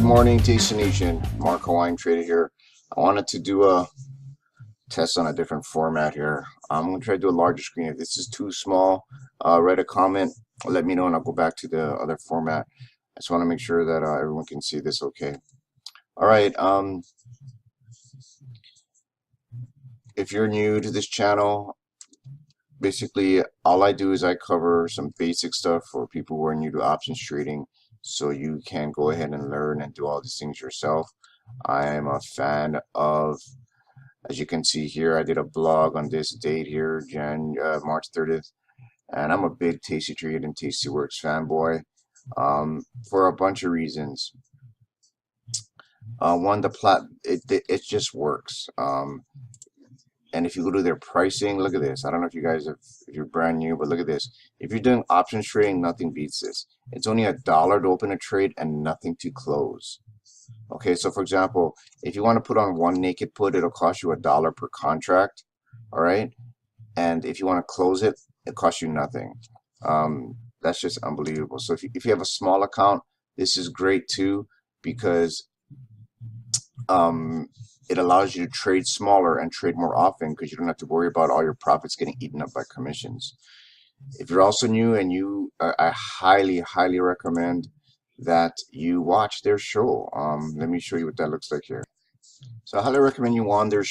morning, Tasty Nation. Mark Hawaiian Trader here. I wanted to do a test on a different format here. I'm going to try to do a larger screen. If this is too small, write a comment, let me know, and I'll go back to the other format. I just want to make sure that everyone can see this okay. All right. If you're new to this channel, basically all I do is I cover some basic stuff for people who are new to options trading, so you can go ahead and learn and do all these things yourself. I am a fan of, as you can see here, I did a blog on this date here, March 30th, and I'm a big tastytrade and tastyworks fanboy for a bunch of reasons. One, it just works. And if you go to their pricing, look at this. I don't know if you guys if you're brand new, but look at this. If you're doing options trading, nothing beats this. It's only $1 to open a trade and nothing to close. Okay, so for example, if you want to put on one naked put, it'll cost you $1 per contract. All right, and if you want to close it, it costs you nothing. That's just unbelievable. So if you have a small account, this is great too, because it allows you to trade smaller and trade more often, because you don't have to worry about all your profits getting eaten up by commissions. If you're also new, and I highly recommend that you watch their show. Let me show you what that looks like here. So I highly recommend you watch their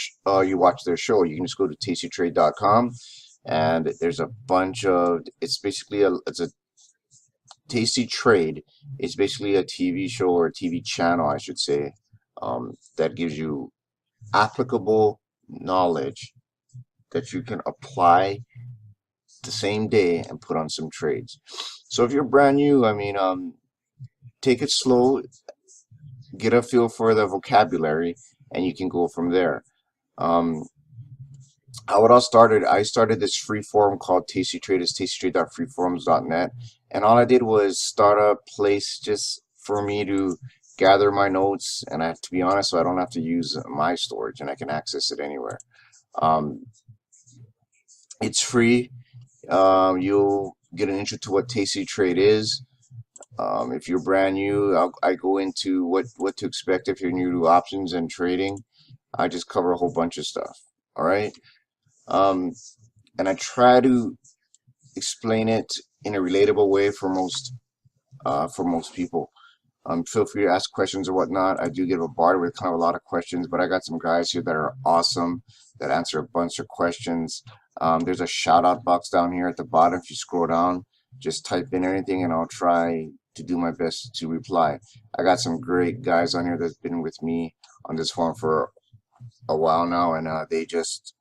show. You can just go to tastytrade.com, and there's a bunch of, it's a Tasty Trade. It's basically a TV show, or a TV channel, I should say, that gives you applicable knowledge that you can apply the same day and put on some trades. So if you're brand new, I mean, take it slow, get a feel for the vocabulary, and you can go from there. I started this free forum called Tasty Trade. It's tastytrade.freeforums.net, and all I did was start a place just for me to gather my notes, and I have to be honest, so I don't have to use my storage, and I can access it anywhere. It's free. You'll get an intro to what Tasty Trade is. If you're brand new, I go into what to expect if you're new to options and trading. I just cover a whole bunch of stuff. All right, and I try to explain it in a relatable way for most people. Feel free to ask questions or whatnot. I do get bombarded with kind of a lot of questions, but I got some guys here that are awesome that answer a bunch of questions. There's a shout out box down here at the bottom. If you scroll down, just type in anything and I'll try to do my best to reply. I got some great guys on here that's been with me on this forum for a while now, and they just,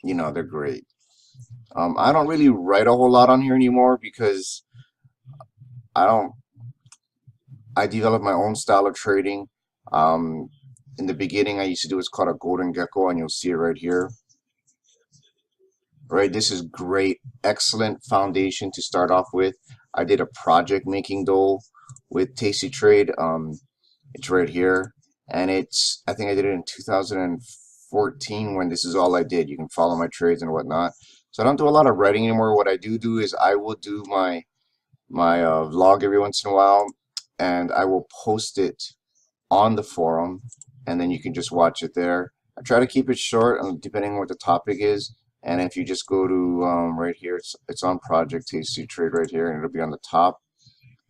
they're great. I don't really write a whole lot on here anymore, because I developed my own style of trading. In the beginning, I used to do what's called a golden gecko, and you'll see it right here. Right, this is great, excellent foundation to start off with. I did a project making doll with Tasty Trade. It's right here, and I think I did it in 2014 when this is all I did. You can follow my trades and whatnot. So I don't do a lot of writing anymore. What I do is I will do my vlog every once in a while, and I will post it on the forum, and then you can just watch it there. I try to keep it short, depending on what the topic is. And if you just go to right here, it's on Project Tasty Trade right here, and it'll be on the top,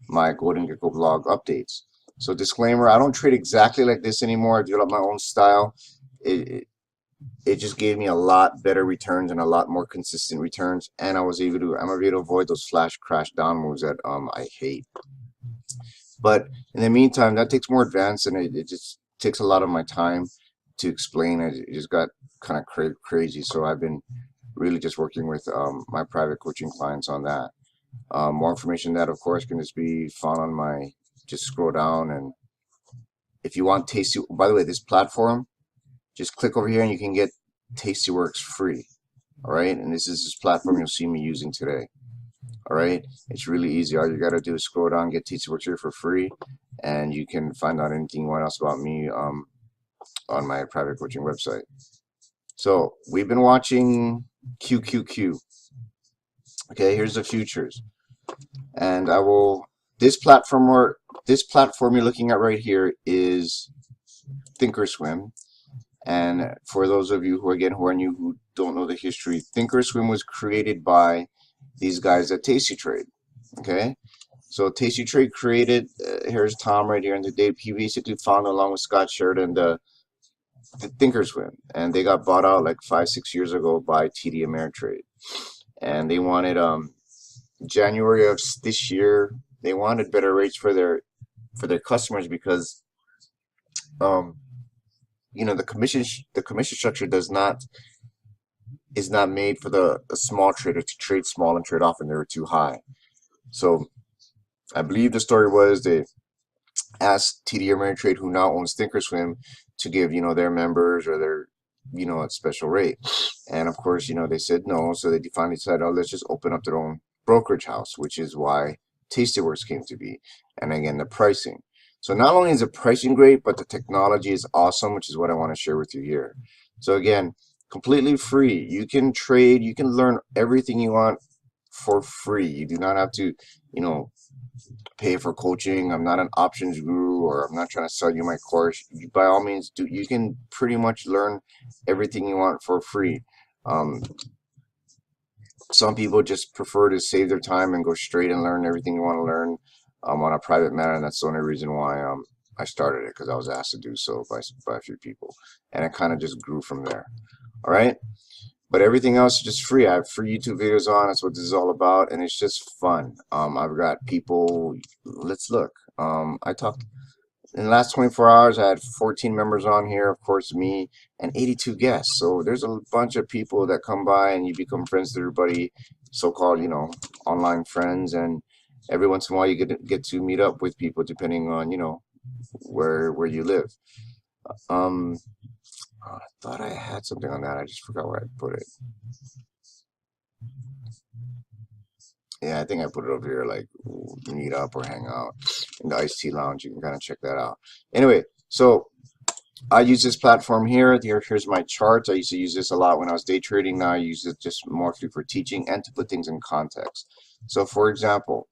my Golden Gecko blog updates. So disclaimer, I don't trade exactly like this anymore. I developed my own style. It just gave me a lot better returns and a lot more consistent returns, and I'm able to avoid those flash crash down moves that I hate. But in the meantime, that takes more advanced, and it just takes a lot of my time to explain. It just got kind of crazy, so I've been really just working with my private coaching clients on that. More information that, of course, can just be found on my, just scroll down. And if you want Tasty, by the way, this platform, just click over here and you can get Tastyworks free. All right, and this is this platform you'll see me using today. All right, it's really easy. All you got to do is scroll down, get Tastyworks here for free, and you can find out anything you want else about me on my private coaching website. So we've been watching QQQ. Okay, here's the futures, and I will this platform you're looking at right here is Thinkorswim. And for those of you who are new, who don't know the history, Thinkorswim was created by these guys at tastytrade. Okay, so tastytrade created. Here's Tom right here, and he basically founded along with Scott Sheridan the Thinkorswim, and they got bought out like 5-6 years ago by TD Ameritrade, and they wanted January of this year they wanted better rates for their customers because you know the commission structure is not made for the small trader to trade small and trade often. They were too high. So I believe the story was they asked TD Ameritrade, who now owns Thinkorswim, to give their members or their a special rate, and of course they said no. So they finally decided, oh, let's just open up their own brokerage house, which is why tastyworks came to be. And again, the pricing. So not only is the pricing great, but the technology is awesome, which is what I want to share with you here. So again, completely free. You can trade, you can learn everything you want for free. You do not have to pay for coaching. I'm not an options guru, or I'm not trying to sell you my course. By all means, you can pretty much learn everything you want for free. Some people just prefer to save their time and go straight and learn everything you want to learn on a private matter, and that's the only reason why I started it, because I was asked to do so by a few people, and it kind of just grew from there. All right, but everything else is just free. I have free YouTube videos on. That's what this is all about, and it's just fun. I've got people. Let's look. I talked in the last 24 hours. I had 14 members on here, of course, me, and 82 guests. So there's a bunch of people that come by, and you become friends with everybody, so-called, online friends, and every once in a while you get to meet up with people depending on, where you live. I thought I had something on that. I just forgot where I put it. Yeah, I think I put it over here, like meet up or hang out in the Iced Tea Lounge. You can kind of check that out. Anyway, so I use this platform here. Here's my charts. I used to use this a lot when I was day trading. Now I use it just mostly for teaching and to put things in context. So for example,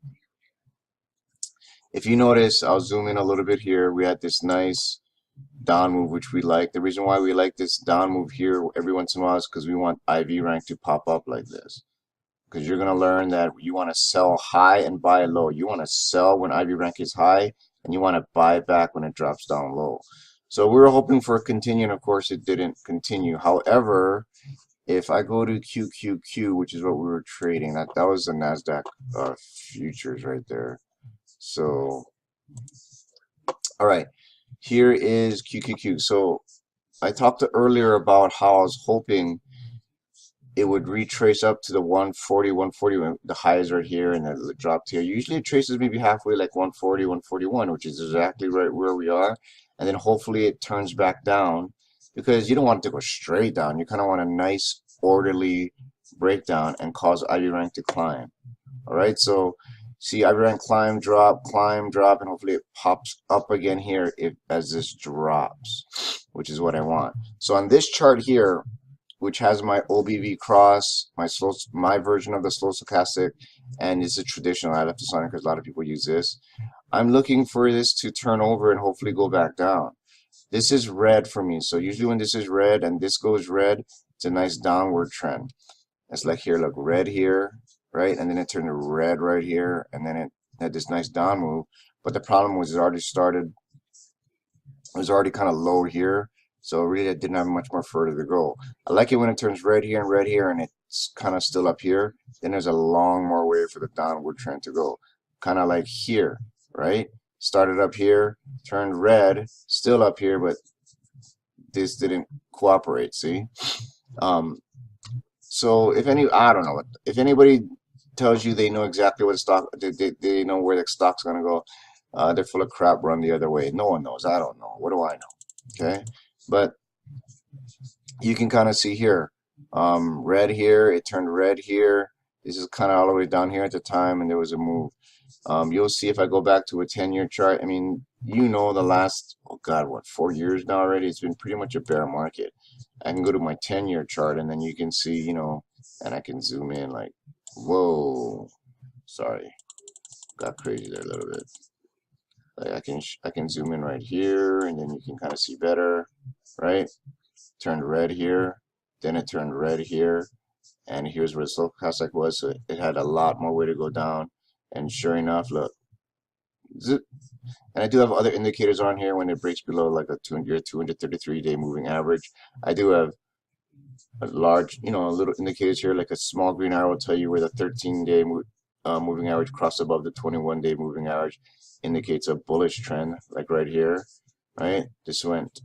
if you notice, I'll zoom in a little bit here. We had this nice down move, which we like. The reason why we like this down move here every once in a while is because we want IV rank to pop up like this. Because you're going to learn that you want to sell high and buy low. You want to sell when IV rank is high, and you want to buy back when it drops down low. So we were hoping for a continue, and of course it didn't continue. However, if I go to QQQ, which is what we were trading, that was the NASDAQ futures right there. So, all right, here is QQQ. So I talked earlier about how I was hoping it would retrace up to the 140, 140, the highs right here, and then it dropped here. Usually it traces maybe halfway, like 140, 141, which is exactly right where we are. And then hopefully it turns back down, because you don't want it to go straight down. You kind of want a nice orderly breakdown and cause IV rank to climb. All right, so see IV rank climb, drop, and hopefully it pops up again here as this drops, which is what I want. So on this chart here, which has my OBV cross, my version of the slow stochastic, and it's a traditional. I left this on because a lot of people use this. I'm looking for this to turn over and hopefully go back down. This is red for me. So usually when this is red and this goes red, it's a nice downward trend. It's like here, look, red here, right? And then it turned to red right here, and then it had this nice down move. But the problem was it was already kind of low here. So really it didn't have much more further to go. I like it when it turns red here, and it's kind of still up here. Then there's a long more way for the downward trend to go. Kind of like here, right? Started up here, turned red, still up here, but this didn't cooperate, see? So I don't know, if anybody tells you they know exactly what stock, they know where the stock's gonna go, they're full of crap. Run the other way. No one knows. I don't know. What do I know? Okay, but you can kind of see here, red here, it turned red here. This is kind of all the way down here at the time, and there was a move. You'll see if I go back to a 10-year chart. I mean, the last, oh God, what, 4 years now already? It's been pretty much a bear market. I can go to my 10-year chart, and then you can see, and I can zoom in like, whoa, sorry. got crazy there a little bit. Like I can zoom in right here, and then you can kind of see better, right? Turned red here, then it turned red here, and here's where the slope stochastic was. So it had a lot more way to go down, and sure enough, look, zip. And I do have other indicators on here when it breaks below like a 233-day moving average. I do have a large, little indicators here, like a small green arrow will tell you where the 13-day moving average crossed above the 21-day moving average, indicates a bullish trend, like right here, right? This went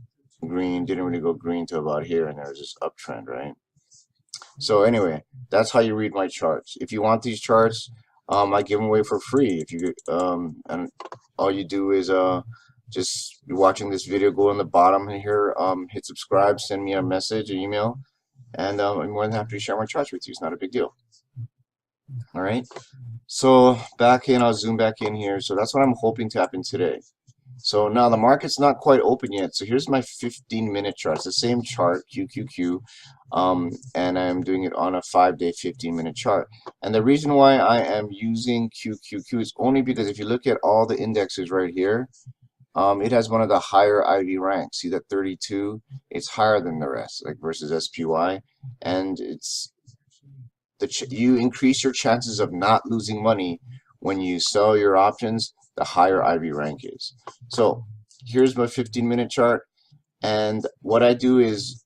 green, didn't really go green to about here, and there was this uptrend, right? So anyway, that's how you read my charts. If you want these charts, I give them away for free. If you and all you do is just you're watching this video, go on the bottom here, hit subscribe, send me a message, an email, and I'm more than happy to share my charts with you. It's not a big deal. All right. So back in, I'll zoom back in here. So that's what I'm hoping to happen today. So now the market's not quite open yet. So here's my 15-minute chart. It's the same chart, QQQ, and I'm doing it on a 5-day, 15-minute chart. And the reason why I am using QQQ is only because if you look at all the indexes right here, it has one of the higher IV ranks. See that 32? It's higher than the rest, like versus SPY, and it's you increase your chances of not losing money when you sell your options. The higher IV rank is. So here's my 15-minute chart, and what I do is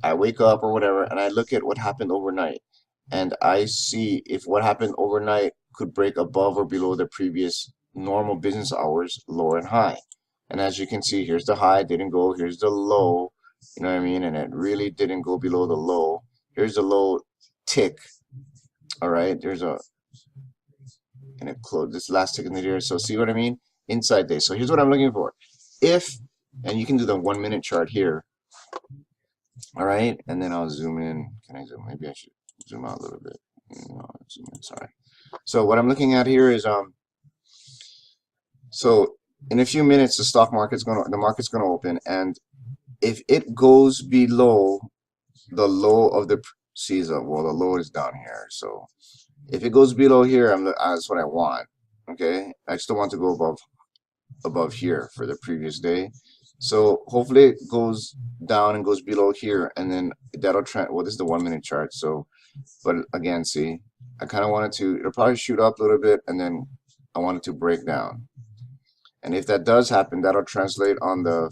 I wake up or whatever, and I look at what happened overnight, and I see if what happened overnight could break above or below the previous normal business hours low and high. And as you can see, here's the high, didn't go, here's the low, you know what I mean, and it really didn't go below the low. Here's the low tick. All right, there's a, and it closed this last tick in the year. So see what I mean? Inside day. So here's what I'm looking for. If, and you can do the 1-minute chart here. All right, and then I'll zoom in. Can I zoom? Maybe I should zoom out a little bit. No, zoom in. Sorry. So what I'm looking at here is so in a few minutes the market's gonna open, and if it goes below the low of the well, the low is down here. So if it goes below here, that's what I want. Okay, I still want to go above here for the previous day. So hopefully it goes down and goes below here, and then that'll trend. Well, this is the 1-minute chart. So, but again, see, I kind of wanted to. It'll probably shoot up a little bit, and then I want it to break down. And if that does happen, that'll translate on the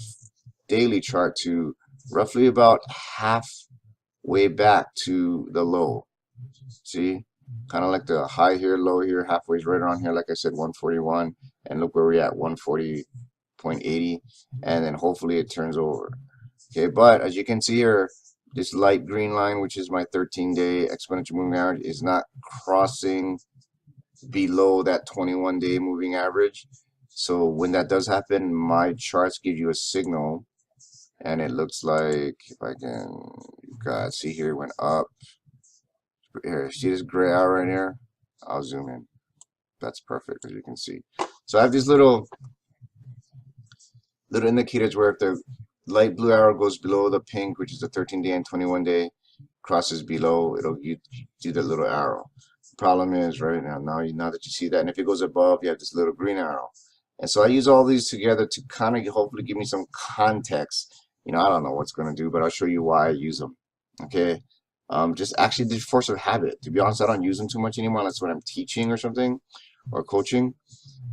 daily chart to roughly about halfway back to the low. See, kind of like the high here, low here, halfway is right around here. Like I said, 141, and look where we're at, 140.80, and then hopefully it turns over. Okay, but as you can see here, this light green line, which is my 13-day exponential moving average, is not crossing below that 21-day moving average. So when that does happen, my charts give you a signal, and it looks like, if I can, guys, see here, it went up. Here, see this gray arrow right here? I'll zoom in. That's perfect, as you can see. So I have these little indicators where if the light blue arrow goes below the pink, which is the 13-day and 21-day, crosses below, it'll do the little arrow. The problem is right now that you see that, and if it goes above, you have this little green arrow. And so I use all these together to kind of hopefully give me some context. I don't know what's going to do, but I'll show you why I use them. Okay. Just actually the force of habit. To be honest, I don't use them too much anymore unless when I'm teaching or something or coaching.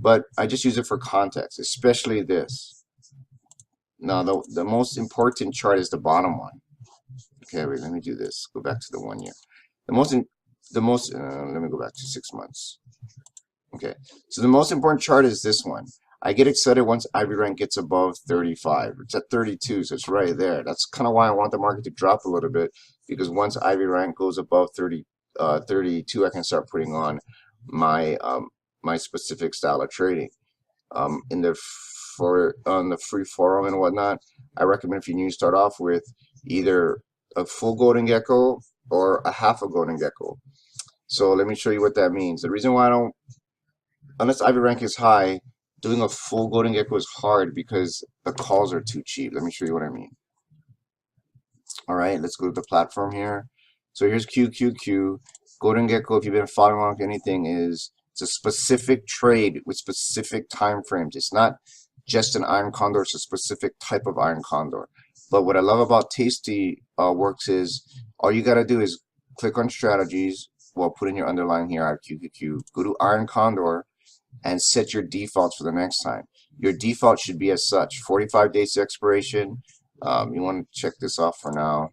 But I just use it for context, especially this. Now, the most important chart is the bottom one. Okay, wait, let me do this. Go back to the 1 year. Let me go back to 6 months. Okay, so the most important chart is this one. I get excited once IV rank gets above 35. It's at 32, so it's right there. That's kind of why I want the market to drop a little bit, because once IV rank goes above 32, I can start putting on my my specific style of trading. On the free forum and whatnot, I recommend if you need to start off with either a full golden gecko or a half a golden gecko. So let me show you what that means. The reason why I don't, unless IV rank is high, doing a full golden gecko is hard because the calls are too cheap. Let me show you what I mean. All right, let's go to the platform here. So here's QQQ. Golden gecko, if you've been following along with anything, is It's a specific trade with specific time frames. It's not just an iron condor. It's a specific type of iron condor. But what I love about tastyworks is all you got to do is click on strategies. Well, put in your underline here. I have QQQ. Go to iron condor and set your defaults for the next time. Your default should be as such: 45 days to expiration. You want to check this off for now.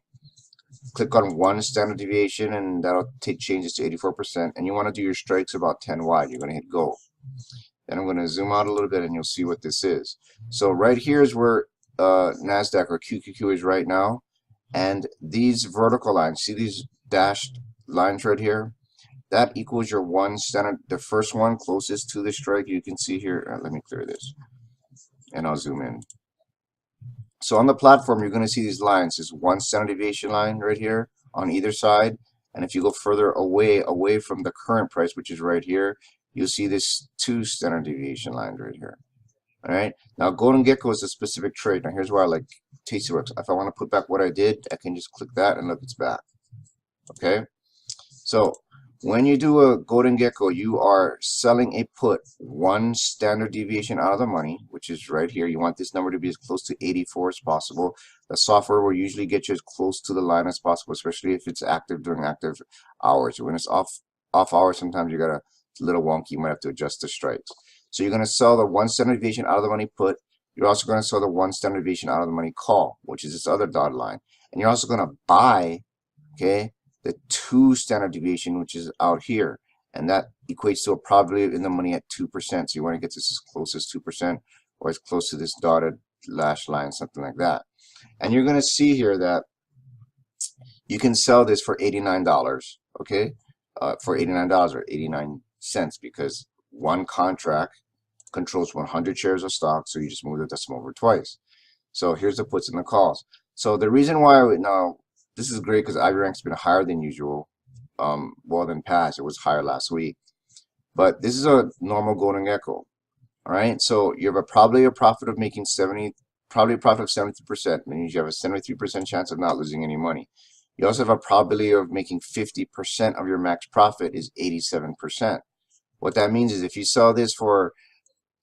Click on one standard deviation and that'll take changes to 84%. And you want to do your strikes about 10 wide. You're going to hit go. Then I'm going to zoom out a little bit and you'll see what this is. So right here is where NASDAQ or QQQ is right now. And these vertical lines, see these dashed lines right here? That equals your one standard, the first one closest to the strike. You can see here. Let me clear this and I'll zoom in. So on the platform, you're going to see these lines. There's one standard deviation line right here on either side. And if you go further away from the current price, which is right here, you'll see this two standard deviation lines right here. All right. Now, Golden Gecko is a specific trade. Now, here's why I like tastyworks. If I want to put back what I did, I can just click that and look, it's back. Okay. So when you do a Golden Gecko, you are selling a put one standard deviation out of the money, which is right here. You want this number to be as close to 84 as possible. The software will usually get you as close to the line as possible, especially if it's active during active hours. When it's off hours, sometimes you got a little wonky. You might have to adjust the strikes. So you're going to sell the one standard deviation out of the money put. You're also going to sell the one standard deviation out of the money call, which is this other dotted line. And you're also going to buy, okay, the two standard deviation, which is out here, and that equates to a probability in the money at 2%. So you want to get this as close as 2% or as close to this dotted lash line, something like that. And you're going to see here that you can sell this for $89, okay, for $89 or 89 cents, because one contract controls 100 shares of stock, so you just move the decimal over twice. So here's the puts and the calls. So the reason why now, this is great because Ivy rank's been higher than usual, well than past. It was higher last week, but this is a normal Golden Gecko. All right, so you have a probably a profit of making 73%, meaning you have a 73% chance of not losing any money. You also have a probability of making 50% of your max profit is 87%. What that means is if you sell this for,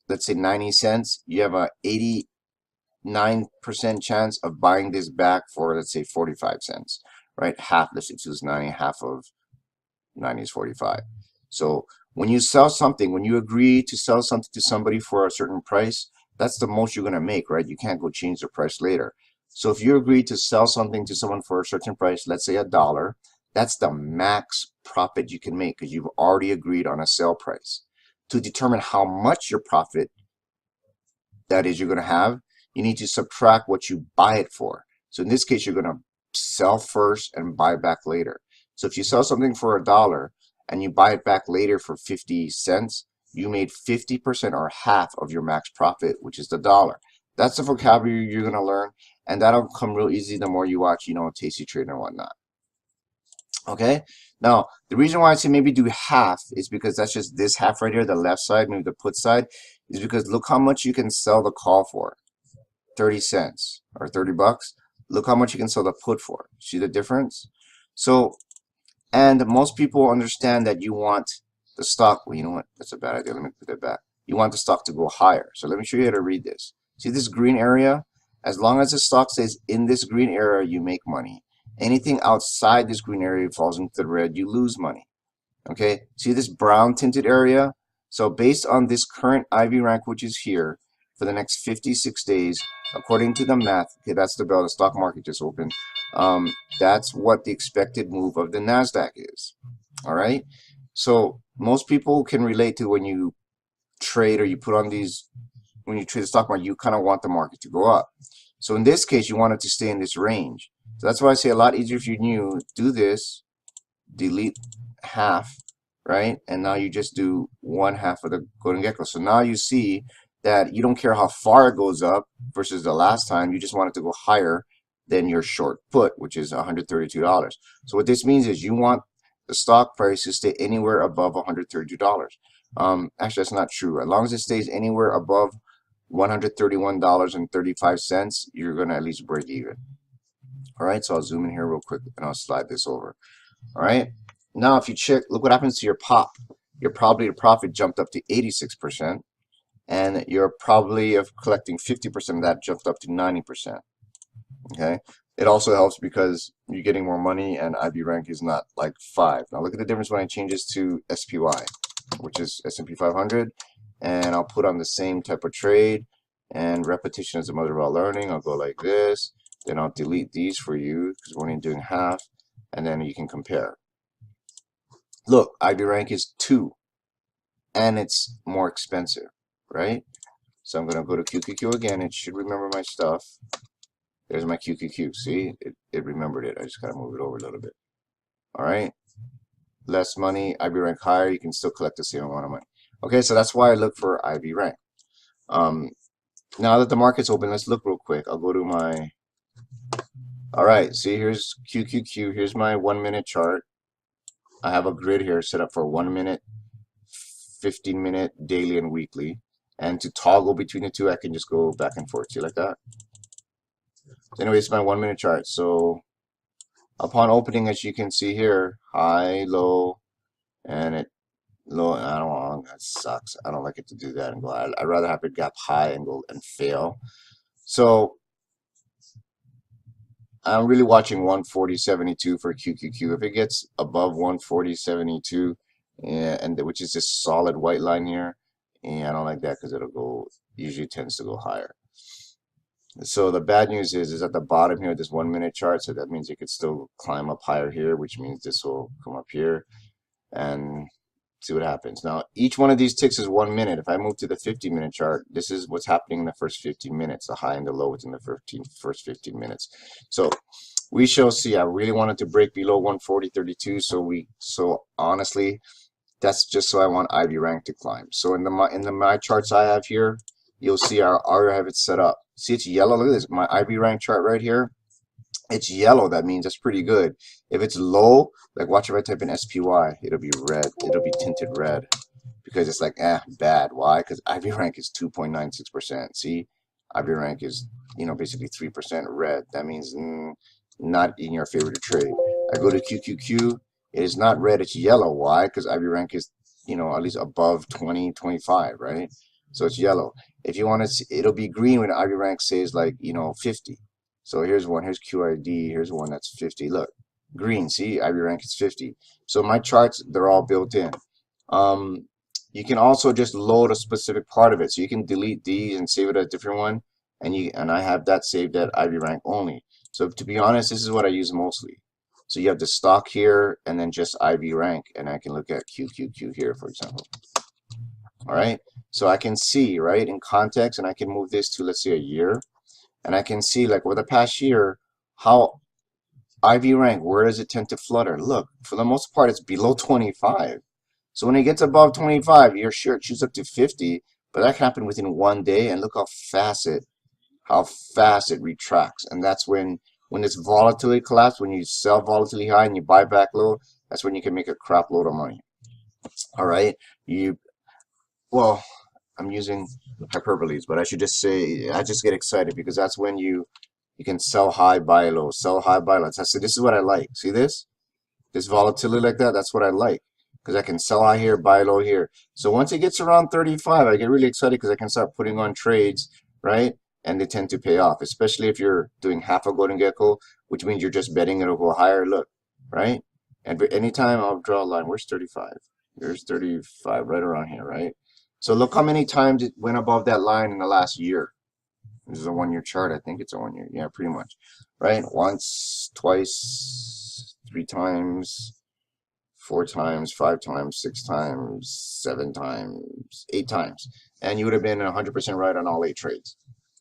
let's say 90 cents, you have a 89% chance of buying this back for, let's say 45 cents, right? Half, let's say it was 90, half of 90 is 45. So when you sell something, when you agree to sell something to somebody for a certain price, that's the most you're going to make, right? You can't go change the price later. So if you agree to sell something to someone for a certain price, let's say $1, that's the max profit you can make because you've already agreed on a sale price. To determine how much your profit that is you're going to have, you need to subtract what you buy it for. So in this case, you're going to sell first and buy back later. So if you sell something for $1 and you buy it back later for 50 cents, you made 50% or half of your max profit, which is the $1. That's the vocabulary you're going to learn, and that'll come real easy the more you watch, tastytrade and whatnot. Okay, now the reason why I say maybe do half is because that's just this half right here, the left side, maybe the put side, is because look how much you can sell the call for. 30 cents or 30 bucks. Look how much you can sell the put for. See the difference? So, and most people understand that you want the stock. Well, you know what? That's a bad idea. Let me put that back. You want the stock to go higher. So let me show you how to read this. See this green area? As long as the stock stays in this green area, you make money. Anything outside this green area falls into the red, you lose money. Okay? See this brown tinted area? So based on this current IV rank, which is here, for the next 56 days, according to the math, okay, that's the bell, the stock market just opened, that's what the expected move of the NASDAQ is. All right? So most people can relate to when you trade or you put on these, when you trade the stock market, you kind of want the market to go up. So in this case, you want it to stay in this range. So that's why I say a lot easier if you knew, do this, delete half, right? And now you just do 1/2 of the Golden Gecko. So now you see that you don't care how far it goes up versus the last time, you just want it to go higher than your short put, which is $132. So what this means is you want the stock price to stay anywhere above $132. Actually, that's not true. As long as it stays anywhere above $131.35, you're going to at least break even. All right, so I'll zoom in here real quick and I'll slide this over. All right, now if you check, look what happens to your pop. your probability of profit jumped up to 86%, and your probability of collecting 50% of that jumped up to 90%. Okay. It also helps because you're getting more money and IB rank is not like 5. Now look at the difference when I change this to SPY, which is S&P 500, and I'll put on the same type of trade, and repetition is the mother of all learning. I'll go like this, then I'll delete these for you because we're only doing half, and then you can compare. Look, IB rank is 2 and it's more expensive, right? So I'm going to go to QQQ again. It should remember my stuff. There's my QQQ. See, it remembered it. I just got to move it over a little bit. All right. Less money, IB rank higher. You can still collect the same amount of money. Okay, so that's why I look for IB rank. Now that the market's open, let's look real quick. I'll go to my. All right, see, here's QQQ. Here's my 1 minute chart. I have a grid here set up for 1 minute, 15 minute, daily, and weekly. And to toggle between the two, I can just go back and forth. See, like that? Anyway, it's my 1 minute chart. So upon opening, as you can see here, high, low, and it low. I don't want that sucks. I don't like it to do that and go. I'd rather have it gap high and go and fail. So I'm really watching 140.72 for QQQ. If it gets above 140.72, yeah, and which is this solid white line here, and I don't like that because it'll go. Usually tends to go higher. So the bad news is at the bottom here, this 1 minute chart. So that means it could still climb up higher here, which means this will come up here and see what happens. Now, each one of these ticks is 1 minute. If I move to the 15-minute chart, this is what's happening in the first 15 minutes, the high and the low within the first 15 minutes. So we shall see. I really wanted to break below 140.32. So honestly, that's just so I want IB rank to climb. So in the my charts I have here, you'll see I already have it set up. See, it's yellow. Look at this. My IB rank chart right here. It's yellow. That means that's pretty good. If it's low, like watch if I type in SPY, it'll be red. It'll be tinted red because it's like bad. Why? Because IB rank is 2.96%. See, IB rank is basically 3% red. That means not in your favor to trade. I go to QQQ. It is not red. It's yellow. Why? Because IB rank is at least above 20, 25, right? So it's yellow. If you want to see, it'll be green when IB rank says like 50. So here's one. Here's QID. Here's one that's 50. Look, green. See, IB rank is 50. So my charts, they're all built in. You can also just load a specific part of it. So you can delete these and save it as a different one. And I have that saved at IB rank only. So to be honest, this is what I use mostly. So you have the stock here and then just IB rank. And I can look at QQQ here, for example. All right. So I can see, right, in context, and I can move this to, let's say, a year. And I can see, like, over the past year, how IB rank, where does it tend to flutter? Look, for the most part, it's below 25. So when it gets above 25, you're sure it shoots up to 50. But that can happen within 1 day. And look how fast it retracts. And that's when this volatility collapse, when you sell volatility high and you buy back low, that's when you can make a crap load of money. All right. Well, I'm using hyperboles, but I should just say I just get excited because that's when you can sell high, buy low, sell high, buy low. So this is what I like. See this volatility like that? That's what I like because I can sell high here, buy low here. So once it gets around 35, I get really excited because I can start putting on trades, right? And they tend to pay off, especially if you're doing half a golden gecko, which means you're just betting it'll go higher. Look, right? And anytime I'll draw a line. Where's 35? There's 35 right around here, right? So look how many times it went above that line in the last year. This is a 1 year chart. I think it's a 1 year. Yeah, pretty much. Right? Once, twice, 3 times, 4 times, 5 times, 6 times, 7 times, 8 times. And you would have been 100% right on all 8 trades.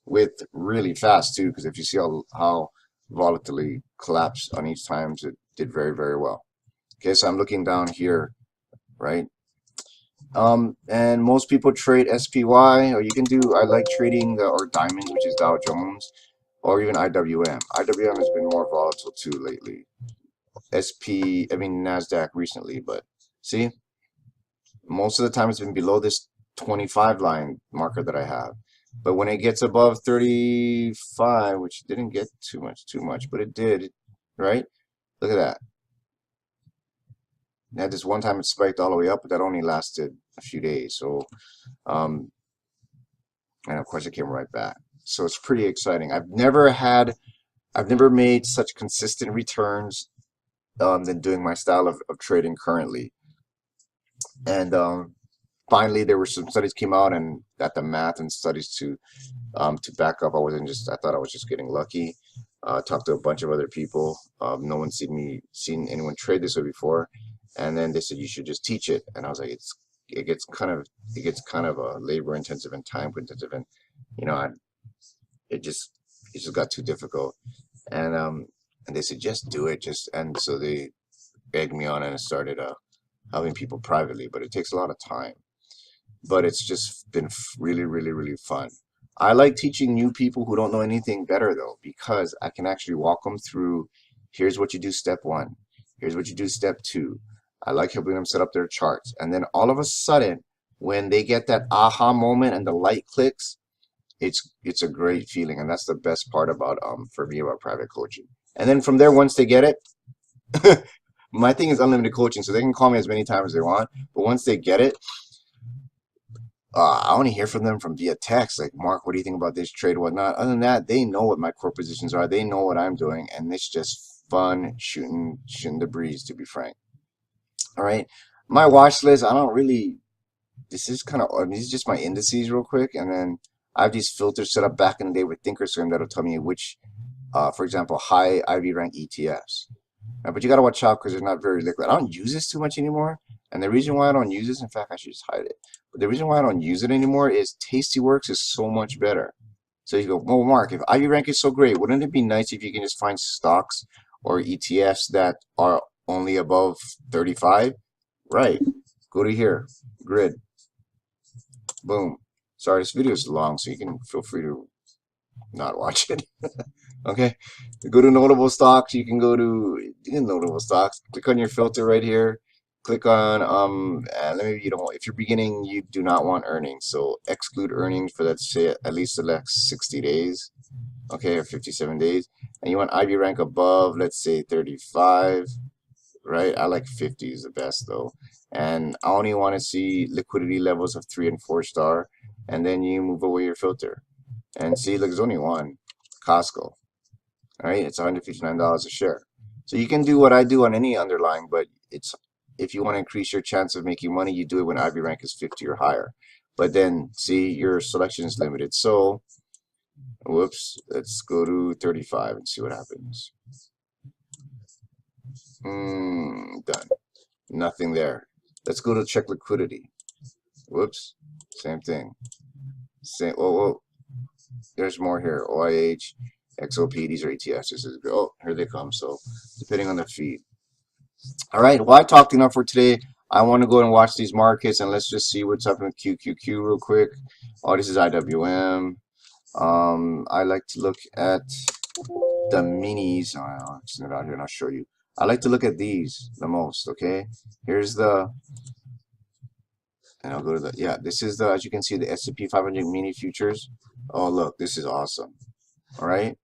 With really fast too, because if you see how volatility collapsed on each time, it did very, very well. Okay, so I'm looking down here, right? And most people trade SPY, or you can do, I like trading or Diamond, which is Dow Jones, or even IWM. IWM has been more volatile too lately. NASDAQ recently, but see, most of the time it's been below this 25 line marker that I have. But when it gets above 35, which didn't get too much, but it did, right? Look at that. At this one time it spiked all the way up, but that only lasted a few days. So and of course it came right back. So it's pretty exciting. I've never made such consistent returns than doing my style of trading currently. And finally there were some studies came out and got the math and studies to back up. I thought I was just getting lucky. Talked to a bunch of other people. No one's seen anyone trade this way before, and then they said you should just teach it. And I was like, it gets kind of a labor intensive and time intensive, and it just got too difficult. And they said just do it, and so they egged me on, and I started helping people privately. But it takes a lot of time. But it's just been really, really, really fun. I like teaching new people who don't know anything better though, because I can actually walk them through, here's what you do step 1, here's what you do step 2. I like helping them set up their charts. And then all of a sudden, when they get that aha moment and the light clicks, it's a great feeling. And that's the best part about for me about private coaching. And then from there, once they get it, my thing is unlimited coaching, so they can call me as many times as they want. But once they get it, I only hear from them via text, like, Mark, what do you think about this trade, whatnot. Other than that, they know what my core positions are. They know what I'm doing, and it's just fun shooting the breeze, to be frank. All right, my watch list, I don't really. This is just my indices real quick, and then I have these filters set up back in the day with Thinkorswim that'll tell me which, for example, high IV rank ETFs. But you got to watch out because they're not very liquid. I don't use this too much anymore. And the reason why I don't use this, in fact, I should just hide it. But the reason why I don't use it anymore is tastyworks is so much better. So you go, well, Mark, if IV rank is so great, wouldn't it be nice if you can just find stocks or ETFs that are only above 35? Right. Go to here, grid. Boom. Sorry, this video is long, so you can feel free to not watch it. Okay, go to notable stocks. You can go to notable stocks. Click on your filter right here. Click on if you're beginning, you do not want earnings, so exclude earnings for, let's say, at least the next 60 days, okay, or 57 days. And you want IV rank above, let's say, 35, right? I like 50 is the best though. And I only want to see liquidity levels of 3 and 4 star. And then you move away your filter and see, look, there's only one, Costco. All right, it's $159 a share. So you can do what I do on any underlying, but if you want to increase your chance of making money, you do it when IV rank is 50 or higher. But then, see, your selection is limited. So, whoops, let's go to 35 and see what happens. Done. Nothing there. Let's go to check liquidity. Whoops, same thing. Whoa. There's more here. OIH. XOP, these are ETFs. This is, oh, here they come. So depending on the feed. All right, well, I talked enough for today. I want to go and watch these markets, and let's just see what's up in QQQ real quick. Oh, this is IWM. I like to look at the minis. I'll send it out here and I'll show you. I like to look at these the most. Okay, here's the, and I'll go to the, yeah, this is the, as you can see, the S&P 500 mini futures. Oh, look, this is awesome. All right,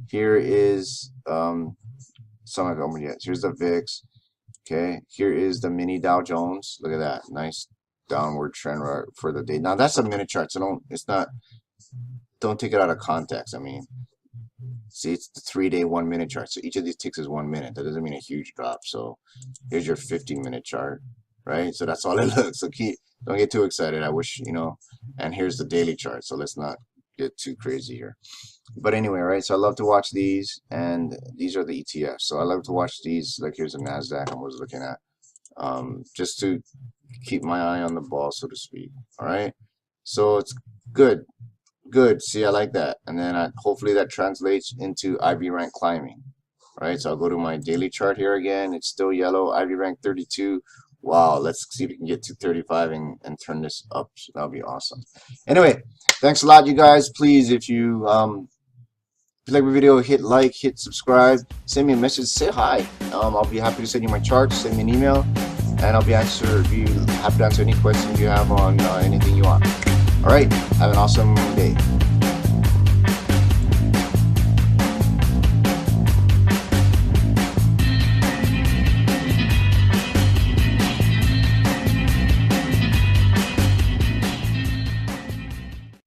here is some of them. Yes, here's the VIX. Okay, here is the mini Dow Jones. Look at that, nice downward trend right for the day. Now that's a minute chart, so don't take it out of context. I mean, see, it's the 3-day 1-minute chart. So each of these ticks is 1 minute. That doesn't mean a huge drop. So here's your 15-minute chart, right? So that's all it looks. So don't get too excited. I wish, and here's the daily chart. So let's not get too crazy here. But anyway, right, so I love to watch these, and these are the ETFs. So I love to watch these. Like, here's the NASDAQ I was looking at, just to keep my eye on the ball, so to speak. All right, so it's good. See, I like that. And then hopefully that translates into IV rank climbing. All right, so I'll go to my daily chart here again. It's still yellow. IV rank 32. Wow, let's see if we can get to 35 and turn this up. So that'll be awesome. Anyway, thanks a lot, you guys. Please, if you like my video, hit like, hit subscribe, send me a message, say hi. I'll be happy to send you my charts, send me an email, and I'll be happy to answer any questions you have on anything you want. All right, have an awesome day.